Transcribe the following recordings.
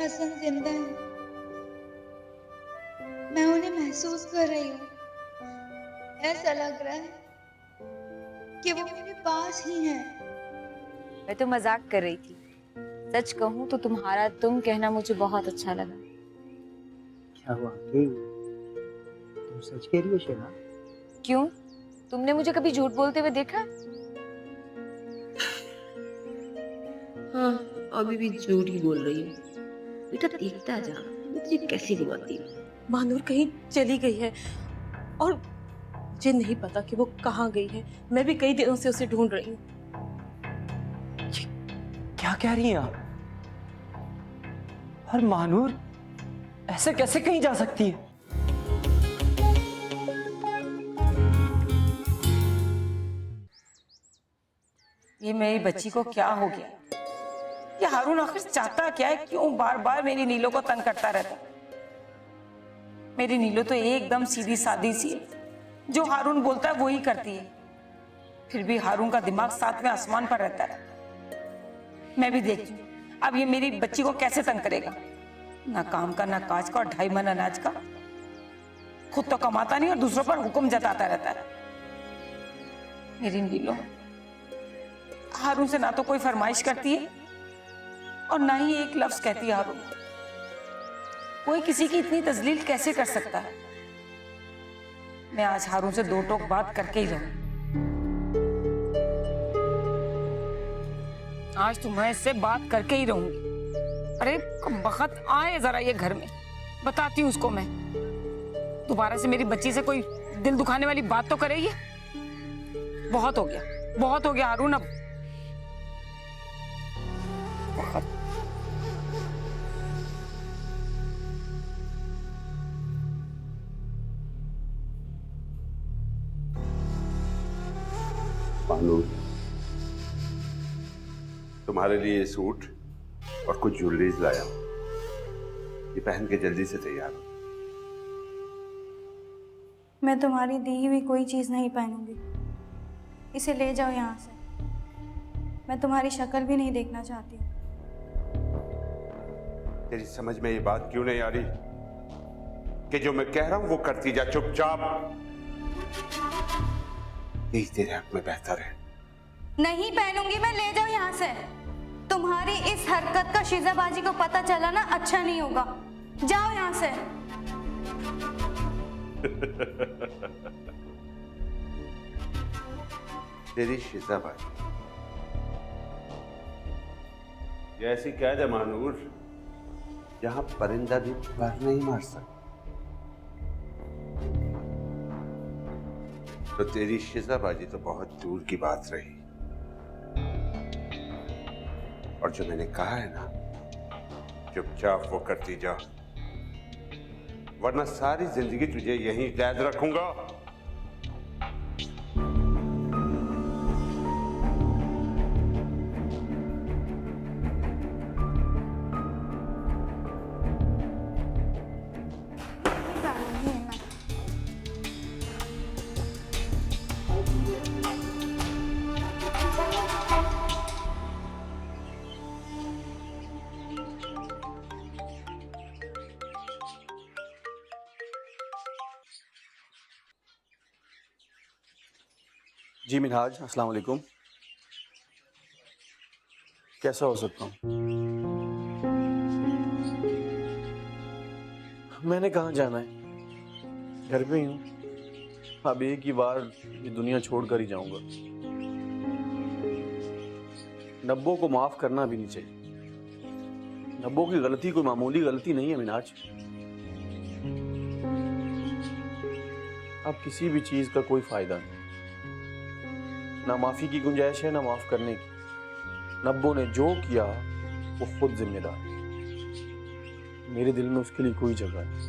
हसन जिंदा है। मैं उन्हें महसूस कर रही हूँ। ऐसा लग रहा है कि वो मेरे पास ही हैं। मैं तो मजाक कर रही थी। सच कहूँ तो तुम्हारा तुम कहना मुझे बहुत अच्छा लगा। क्या हुआ कि तुम सच कह रही हो शेना? क्यों? तुमने मुझे कभी झूठ बोलते हुए देखा? हाँ, अभी भी झूठ ही बोल रही हूँ। बेटा देखता जा, मैं तुझे कैसी घुमाती हूँ। महानूर कहीं चली गई है और मुझे नहीं पता कि वो कहाँ गई है। मैं भी कई दिनों से उसे ढूंढ रही हूँ। क्या कह रही हैं आप? और महानूर ऐसे कैसे कहीं जा सकती है? ये मेरी बच्ची को क्या हो गया? ये हारून आखिर चाहता क्या है? क्यों बार बार मेरी नीलो को तंग करता रहता है? मेरी नीलो तो एकदम सीधी सादी सी है, जो हारून बोलता है वो ही करती है। फिर भी हारून का दिमाग सातवें आसमान पर रहता है। मैं भी देखती हूँ अब ये मेरी बच्ची को कैसे तंग करेगा। ना काम का, ना काज का, और 2.5 मन अनाज का। खुद तो कमाता नहीं और दूसरों पर हुक्म जताता रहता है। मेरी नीलो हारून से ना तो कोई फरमाइश करती है और ना ही एक लफ्ज कहती है हारून। कोई किसी की इतनी तजलील कैसे कर सकता है? मैं आज हारून से 2 टोक बात करके ही रहूं। आज तो मैं इससे बात करके ही रहूंगी। अरे वक्त आए जरा ये घर में, बताती हूँ उसको मैं। दोबारा से मेरी बच्ची से कोई दिल दुखाने वाली बात तो करेगी। बहुत हो गया, बहुत हो गया हारून। अब महानूर, तुम्हारे लिए ये सूट और कुछ ज्वेलरीज लाया हूं। ये पहन के जल्दी से तैयार हो। मैं तुम्हारी दी हुई कोई चीज नहीं पहनूंगी। इसे ले जाओ यहाँ से। मैं तुम्हारी शक्ल भी नहीं देखना चाहती हूँ। तेरी समझ में ये बात क्यों नहीं आ रही कि जो मैं कह रहा हूं वो करती जा, चुपचाप। यही तेरे हक में बेहतर है। नहीं पहनूंगी मैं, ले जाओ यहाँ से। तुम्हारी इस हरकत का शीजाबाजी को पता चला ना, अच्छा नहीं होगा। जाओ यहाँ से। तेरी शीजाबाजी ये ऐसी कैद है महानूर, जहां परिंदा भी पर नहीं मार सकता। तो तेरी शीजाबाजी तो बहुत दूर की बात रही। और जो मैंने कहा है ना, चुपचाप वो करती जा, वरना सारी जिंदगी तुझे यहीं कैद रखूंगा। जी मिनहाज, अस्सलाम वालेकुम। कैसा हो सकता हूँ? मैंने कहाँ जाना है, घर पे ही हूँ। अब एक ही बार ये दुनिया छोड़ कर ही जाऊंगा। नब्बो को माफ करना भी नहीं चाहिए। नब्बो की गलती कोई मामूली गलती नहीं है मिनहाज। अब किसी भी चीज का कोई फायदा नहीं। ना माफी की गुंजाइश है, ना माफ करने की। नब्बो ने जो किया वो खुद जिम्मेदार है। मेरे दिल में उसके लिए कोई जगह नहीं।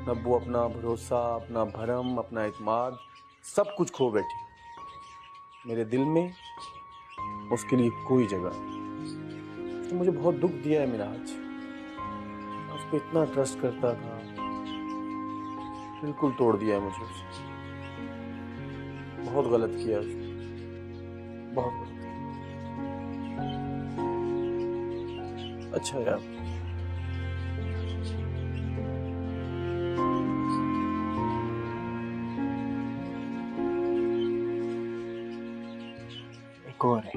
नब्बो अपना भरोसा, अपना भरम, अपना इत्मीनान सब कुछ खो बैठी। मेरे दिल में उसके लिए कोई जगह नहीं। उसने मुझे बहुत दुख दिया है मिनहाज। मैं उस पर इतना ट्रस्ट करता था, बिल्कुल तोड़ दिया है मुझे उसने। बहुत गलत किया उसने, बहुत गलत। अच्छा यार, एक और है।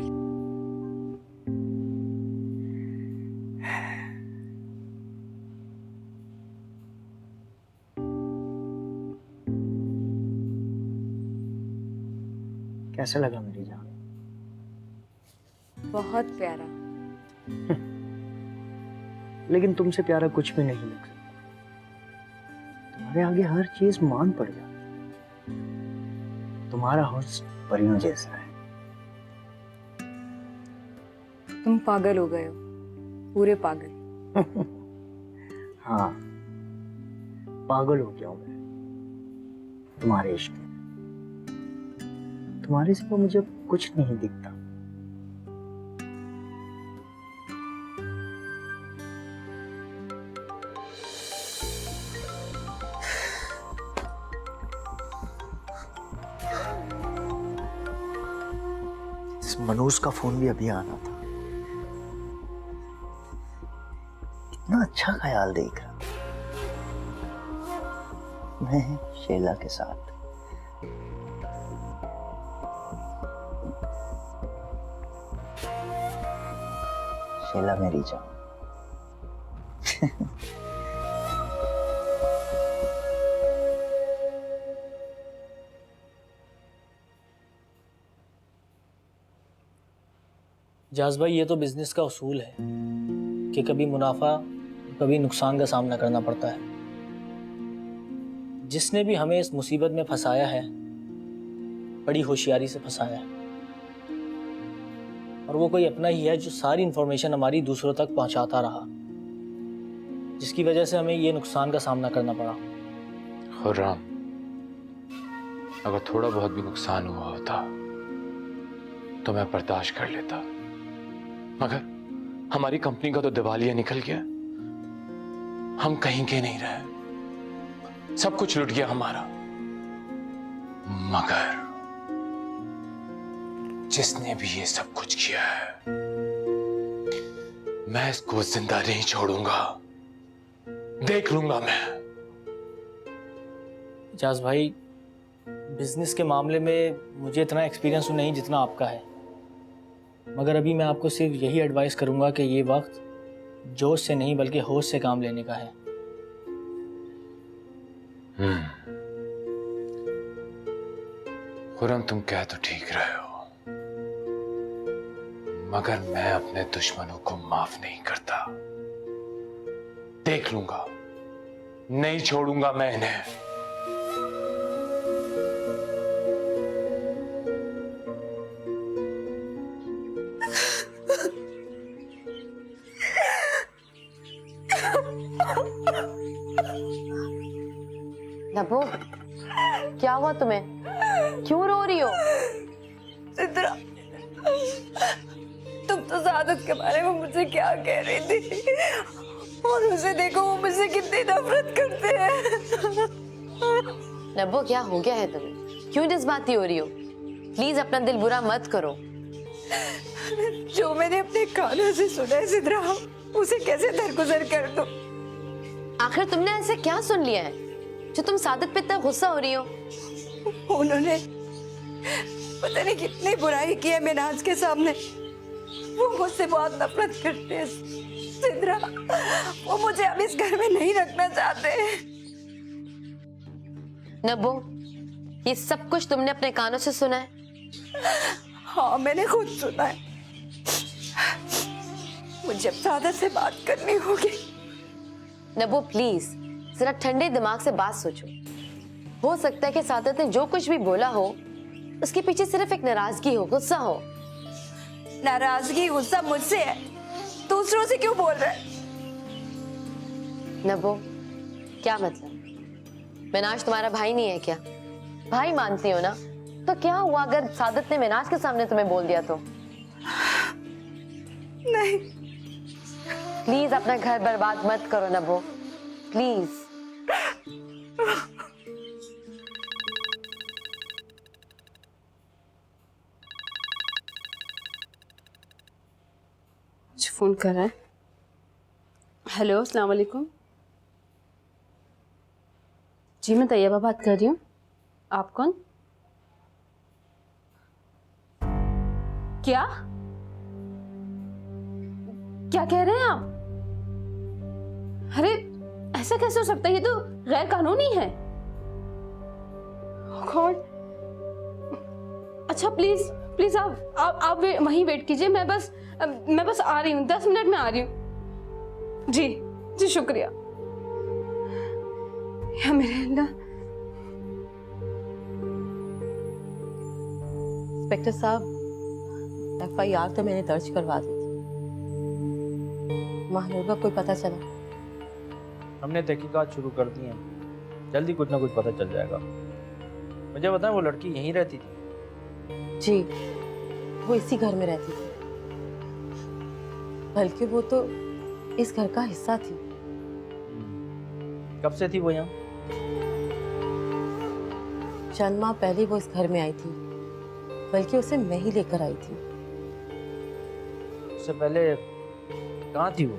कैसा लगा मेरी जान? बहुत प्यारा। लेकिन तुमसे प्यारा कुछ भी नहीं लग सकता। तुम्हारे आगे हर चीज मान पड़ जाती। तुम्हारा हुस्न परियों जैसा है। तुम पागल हो गए हो, पूरे पागल। हाँ, पागल हो गया हूं मैं तुम्हारे इश्क में। तुम्हारे सिवा मुझे कुछ नहीं दिखता। इस मनोज का फोन भी अभी आना था। इतना अच्छा ख्याल देख रहा मैं शैला के साथ। शैला मेरी जान। जाज भाई, ये तो बिजनेस का उसूल है कि कभी मुनाफा कभी नुकसान का सामना करना पड़ता है। जिसने भी हमें इस मुसीबत में फंसाया है, बड़ी होशियारी से फंसाया है, और वो कोई अपना ही है जो सारी इंफॉर्मेशन हमारी दूसरों तक पहुंचाता रहा, जिसकी वजह से हमें ये नुकसान का सामना करना पड़ा। खुर्रम, अगर थोड़ा बहुत भी नुकसान हुआ होता तो मैं बर्दाश्त कर लेता, मगर हमारी कंपनी का तो दिवालिया निकल गया। हम कहीं के नहीं रहे, सब कुछ लुट गया हमारा। मगर जिसने भी ये सब कुछ किया है, मैं इसको जिंदा नहीं छोड़ूंगा, देख लूंगा मैं। जाज भाई, बिजनेस के मामले में मुझे इतना एक्सपीरियंस नहीं जितना आपका है, मगर अभी मैं आपको सिर्फ यही एडवाइस करूंगा कि ये वक्त जोश से नहीं बल्कि होश से काम लेने का है। खुर्रम, तुम कह तो ठीक रहे हो, मगर मैं अपने दुश्मनों को माफ नहीं करता। देख लूंगा, नहीं छोड़ूंगा मैं इन्हें। नबो, क्या हुआ तुम्हें? क्यों रो रही हो? सिद्रा, तुम तो सादत के बारे में मुझे क्या कह रही थी, और उसे देखो वो मुझसे कितनी नफरत करते हैं। नब्बो, क्या हो गया है तुम्हें? क्यों जज्बाती हो रही हो? प्लीज अपना दिल बुरा मत करो। जो मैंने अपने कानों से सुना है सिद्रा, उसे कैसे दरगुजर कर दूं? आखिर तुमने ऐसे क्या सुन लिया है जो तुम सादत पे इतना गुस्सा हो रही हो? उन्होंने पता नहीं कितनी बुराई की है मिनाज के सामने। वो मुझसे बहुत नफरत करते हैं सिद्रा। वो मुझे अब इस घर में नहीं रखना चाहते। नब्बो, ये सब कुछ तुमने अपने कानों से सुना है? हाँ, मैंने खुद सुना है। मुझे अब सादत से बात करनी होगी। नब्बो, प्लीज जरा ठंडे दिमाग से बात सोचो। हो सकता है कि सादत ने जो कुछ भी बोला हो, उसके पीछे सिर्फ एक नाराजगी हो, गुस्सा हो। नाराजगी गुस्सा मुझसे है, दूसरों से क्यों बोल रहा है? नब्बो, क्या मतलब? मिनाज तुम्हारा भाई नहीं है क्या? भाई मानती हो ना? तो क्या हुआ अगर सादत ने मिनाज के सामने तुम्हें बोल दिया तो? नहीं। प्लीज अपना घर बर्बाद मत करो नब्बो, प्लीज। फोन कर रहा है। हेलो, हाँ, मैं सिद्रा बात कर रही हूँ। हाँ, मैं अभी घर पे हूँ। हाँ, तुम आ जाओ, मैं तुम्हें कॉल करती हूँ। हाँ, ठीक है। बाय। नब्बो, क्या हुआ? तुम इतनी गुस्सा क्यों हो रही हो? कुछ नहीं, वो मिनाज मुझसे क्या कह रही थी, और हेलो, अस्सलाम वालेकुम। जी मैं तैयबा बात कर रही हूँ। आप कौन? क्या क्या कह रहे हैं आप? अरे ऐसा कैसे हो सकता है? ये तो गैर कानूनी है। गॉड। अच्छा प्लीज प्लीज आप वहीं वेट कीजिए। मैं बस आ रही हूँ, 10 मिनट में आ रही हूँ। जी जी शुक्रिया। या मेरे अल्लाह। इंस्पेक्टर साहब, FIR तो मैंने दर्ज करवा दी थी। महानूर का कोई पता चला? हमने तहकीकात शुरू कर दी हैं, जल्दी कुछ ना कुछ पता चल जाएगा। मुझे बताएं, वो लड़की यहीं रहती थी? जी, वो इसी घर में रहती थी, बल्कि वो तो इस घर का हिस्सा थी। कब से थी वो यहाँ? चंद माह पहले वो इस घर में आई थी, बल्कि उसे मैं ही लेकर आई थी। उससे पहले कहाँ थी वो?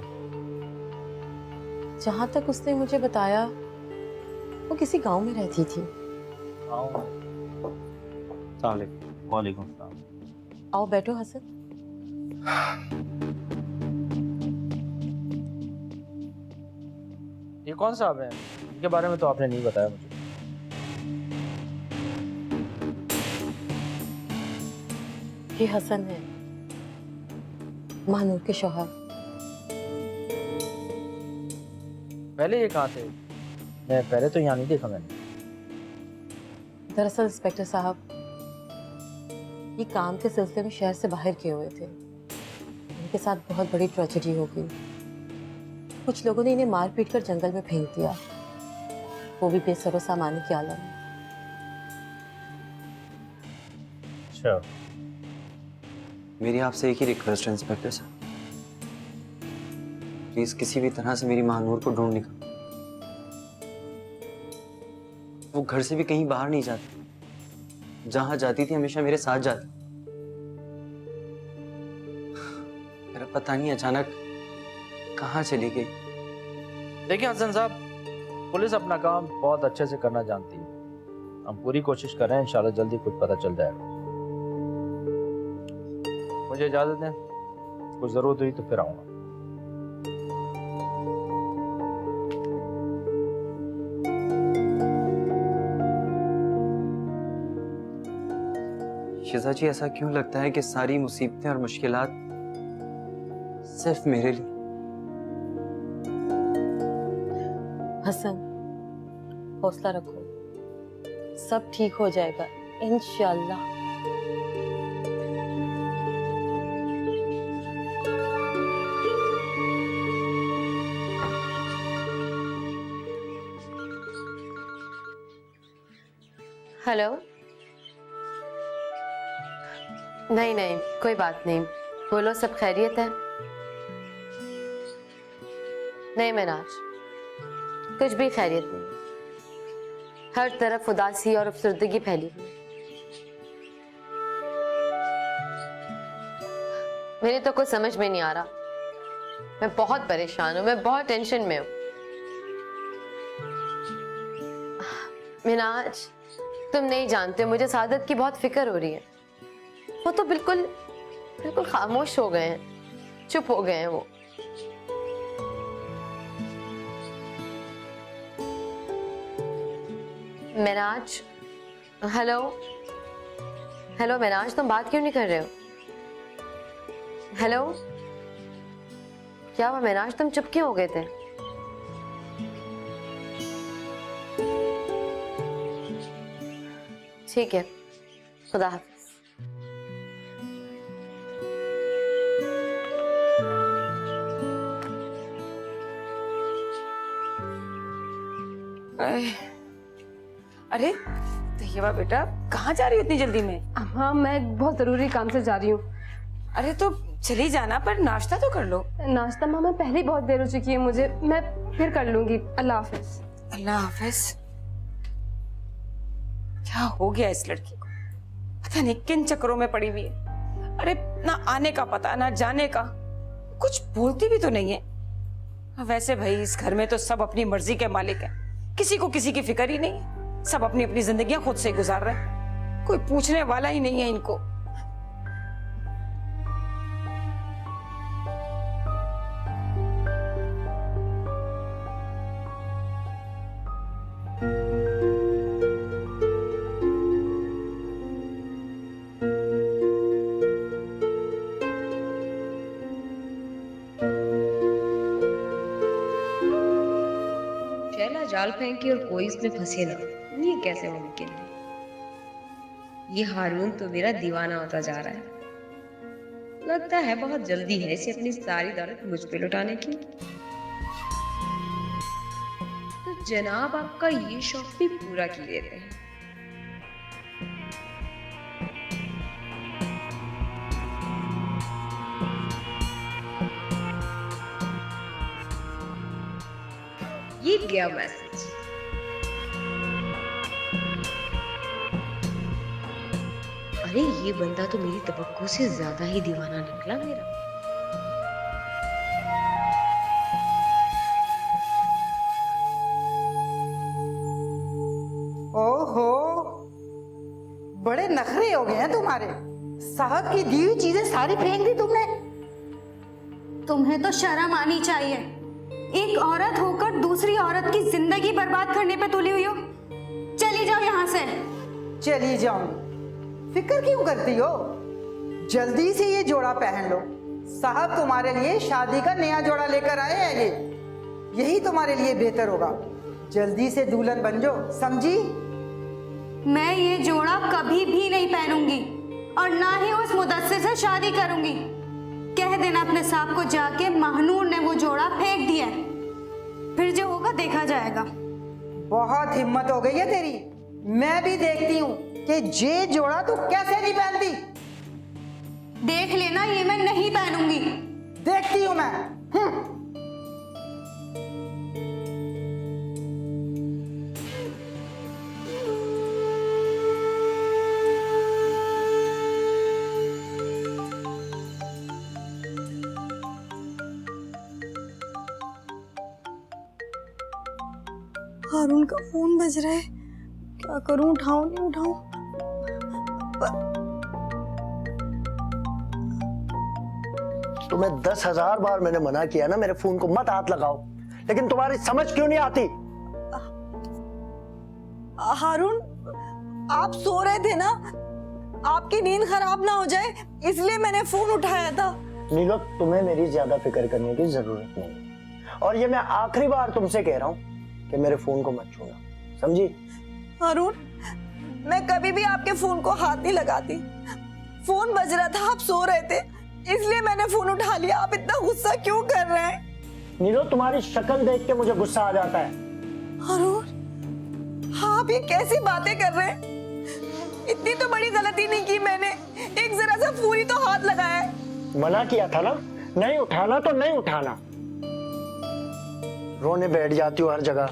जहां तक उसने मुझे बताया, वो किसी गांव में रहती थी। वालेकुम सलाम। आओ बैठो हसन। ये कौन साहब हैं? इनके बारे में तो आपने नहीं बताया मुझे। ये हसन है, महानूर के शौहर। पहले ये कहाँ थे? मैं पहले तो यहाँ नहीं देखा मैंने। दरअसल इंस्पेक्टर साहब, ये काम के सिलसिले में शहर से बाहर किए हुए थे। इनके साथ बहुत बड़ी ट्रेजेडी हो गई। कुछ लोगों ने इन्हें मार पीट कर जंगल में फेंक दिया, वो भी बेसरो सामानी की आलम में। अच्छा, मेरी आपसे एक ही रिक्वेस्ट है इंस्पेक्टर साहब, प्लीज किसी भी तरह से मेरी महानूर को ढूंढ निकालो। वो घर से भी कहीं बाहर नहीं जाती, जहां जाती थी हमेशा मेरे साथ जाती। मेरा पता नहीं अचानक कहाँ चली गई। देखिए हसन साहब, पुलिस अपना काम बहुत अच्छे से करना जानती है। हम पूरी कोशिश कर रहे हैं, इंशाल्लाह जल्दी कुछ पता चल जाएगा। मुझे इजाजत दें, कुछ जरूरत हुई तो फिर आऊंगा। शिजा जी, ऐसा क्यों लगता है कि सारी मुसीबतें और मुश्किलात सिर्फ मेरे लिए? हसन, हौसला रखो, सब ठीक हो जाएगा इंशाअल्लाह। हेलो। नहीं नहीं, कोई बात नहीं, बोलो, सब खैरियत है? नहीं मिनाज, कुछ भी खैरियत नहीं। हर तरफ उदासी और अफसरदगी फैली हुई। मेरे तो कुछ समझ में नहीं आ रहा। मैं बहुत परेशान हूँ, मैं बहुत टेंशन में हूँ। मिनाज, तुम नहीं जानते, मुझे सादत की बहुत फिक्र हो रही है। वो तो बिल्कुल बिल्कुल खामोश हो गए हैं, चुप हो गए हैं वो। मिनाज, हेलो हेलो मिनाज, तुम बात क्यों नहीं कर रहे हो? हेलो, क्या हुआ मिनाज, तुम चुप क्यों हो गए थे? ठीक है, खुदा हाफिज। अरे तैयबा बेटा, कहाँ जा रही हो इतनी जल्दी में? हाँ, मैं बहुत जरूरी काम से जा रही हूँ। अरे तो चली जाना, पर नाश्ता तो कर लो। नाश्ता मामा पहले ही बहुत देर हो चुकी है मुझे, मैं फिर कर लूंगी। अल्लाह हाफिज। अल्लाह हाफिज। क्या हो गया इस लड़की को? पता नहीं किन चक्करों में पड़ी हुई है। अरे ना आने का पता, ना जाने का, कुछ बोलती भी तो नहीं है। वैसे भाई इस घर में तो सब अपनी मर्जी के मालिक हैं, किसी को किसी की फिक्र ही नहीं। सब अपनी अपनी जिंदगियां खुद से गुजार रहे हैं, कोई पूछने वाला ही नहीं है इनको। शैला जाल फेंके और कोई इसमें फंसे ना, ये कैसे मुमकिन है? ये हारून तो मेरा दीवाना होता जा रहा है। लगता है बहुत जल्दी है इसे अपनी सारी दौलत मुझ पे लुटाने की। तो जनाब आपका ये शौक भी पूरा की देते हैं। ये गया मैसेज। अरे ये बंदा तो मेरी तवक्को से ज्यादा ही दीवाना निकला मेरा। ओहो, बड़े नखरे हो गए हैं तुम्हारे। साहब की दी हुई चीजें सारी फेंक दी तुमने। तुम्हें तो शर्म आनी चाहिए, एक औरत होकर दूसरी औरत की जिंदगी बर्बाद करने पे तुली हुई हो। चली जाओ यहाँ से। चली जाऊं, फिक्र क्यों करती हो? जल्दी से ये जोड़ा पहन लो। साहब तुम्हारे लिए शादी का नया जोड़ा लेकर आए हैं। यही तुम्हारे लिए बेहतर होगा। जल्दी से दुल्हन बन जाओ, समझी? मैं ये जोड़ा कभी भी नहीं पहनूंगी और ना ही उस मुदस्सिर से शादी करूंगी। कह देना अपने साहब को जाके महनूर ने वो जोड़ा फेंक दिया है, फिर जो होगा देखा जाएगा। बहुत हिम्मत हो गई है तेरी। मैं भी देखती हूँ कि ये जोड़ा तू कैसे नहीं पहनती। देख लेना, ये मैं नहीं पहनूंगी। देखती हूँ मैं। हारून का फोन बज रहा है, क्या करूं? उठाऊं नहीं उठाऊं? तुम्हें 10,000 बार मैंने मना किया ना मेरे फोन को मत हाथ लगाओ, लेकिन तुम्हारी समझ क्यों नहीं आती? हारून, आप सो रहे थे ना, आपकी नींद खराब ना हो जाए इसलिए मैंने फोन उठाया था। नीलो, तुम्हें मेरी ज्यादा फिक्र करने की जरूरत नहीं, और ये मैं आखिरी बार तुमसे कह रहा हूँ कि मेरे फोन को मत छूना, समझी? हारून, मैं कभी भी आपके फोन को हाथ नहीं लगाती। फोन बज रहा था, आप सो रहे थे, इसलिए मैंने फोन उठा लिया। आप इतना गुस्सा क्यों कर रहे हैं? नीलो, तुम्हारी शक्ल देख के मुझे गुस्सा आ जाता है। हारून, आप ये कैसी बातें कर रहे हैं? इतनी तो बड़ी गलती नहीं की मैंने, एक जरा सा फोन ही तो हाथ लगाया है। मना किया था ना, नहीं उठाना तो नहीं उठाना। रोने बैठ जाती हो हर जगह।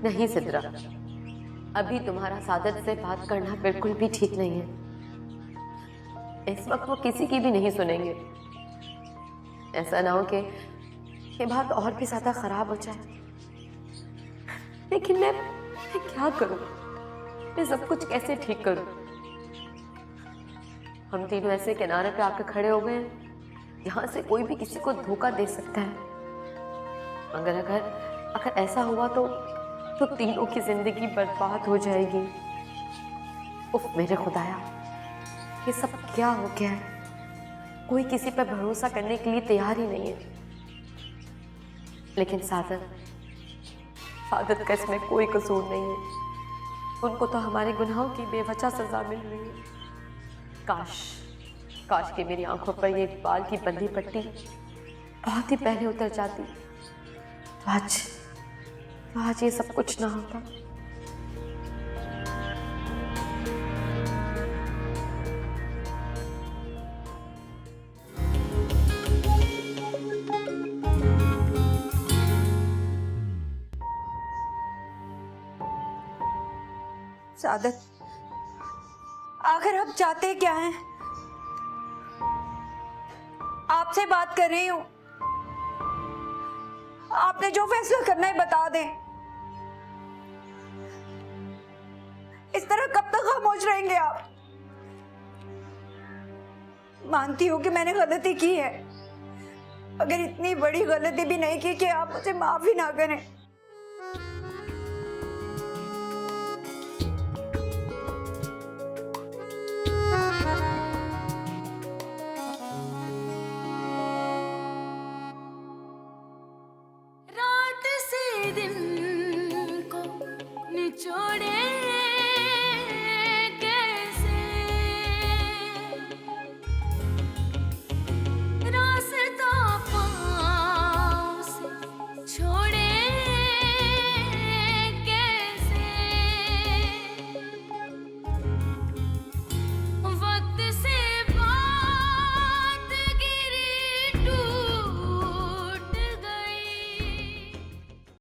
नहीं सिद्रा, अभी तुम्हारा सादत से बात करना बिल्कुल भी ठीक नहीं है। इस वक्त वो किसी की भी नहीं सुनेंगे। ऐसा ना हो कि ये बात और भी ज्यादा खराब हो जाए। लेकिन मैं क्या करूं? मैं सब कुछ कैसे ठीक करूं? हम तीनों ऐसे किनारे पे आकर खड़े हो गए हैं जहां से कोई भी किसी को धोखा दे सकता है। अगर ऐसा हुआ तो तीनों की जिंदगी बर्बाद हो जाएगी। उफ मेरे खुदाया, ये सब क्या हो गया है? कोई किसी पर भरोसा करने के लिए तैयार ही नहीं है। लेकिन सादत का इसमें कोई कसूर नहीं है। उनको तो हमारे गुनाहों की बेवजह सजा मिल रही है। काश कि मेरी आंखों पर ये बाल की बंधी पट्टी बहुत ही पहले उतर जाती, तो आज ये सब कुछ ना होता। सादत, आखिर आप चाहते क्या हैं? आपसे बात कर रही हूं, आपने जो फैसला करना है बता दें। इस तरह कब तक खामोश रहेंगे आप? मानती हूं कि मैंने गलती की है, मगर इतनी बड़ी गलती भी नहीं की कि आप मुझे माफ ही ना करें।